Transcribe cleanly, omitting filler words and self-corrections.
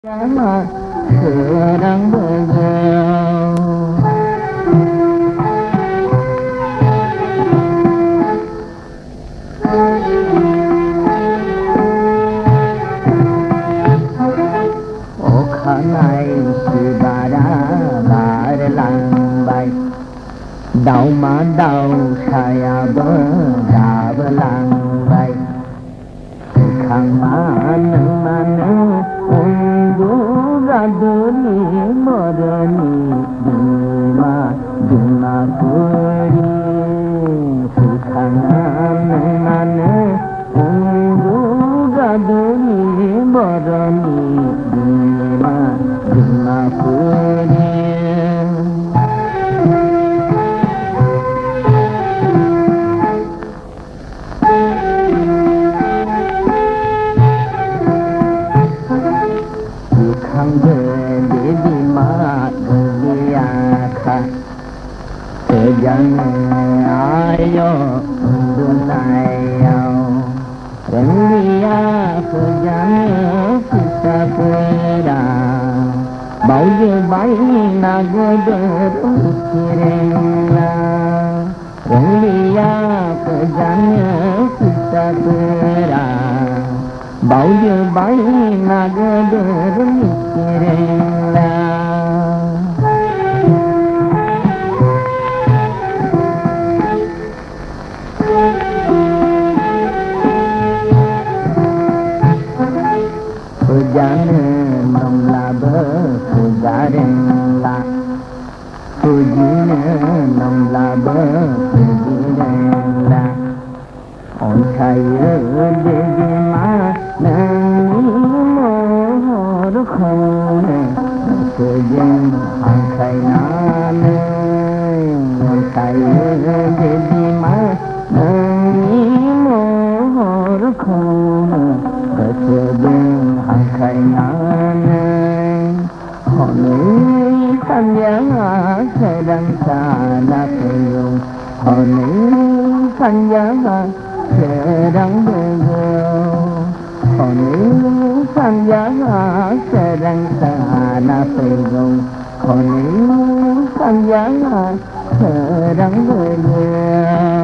Sedang bergaul Ốc này sự bà đã làng bay Đau mà đau saya bơ làng bay Khang mana undu raduni morani dima puri khang mana undu raduni morani dima puri Jangan ayo dunia Rendia kerjanya kita pera Bau je bayi naga berukirela Rendia kerjanya kita pera Bau je bayi naga berukirela Jangan memlaba kegarenlah Pujinya memlaba kegarenlah On saya di mana mohor khone Sejeng angkai nane On saya di mana mohor khone Sejeng angkai nane Hone sanya sedang sana peyung Hone sanya sedang bergaul Hone sanya sedang sana peyung Hone sanya sedang bergaul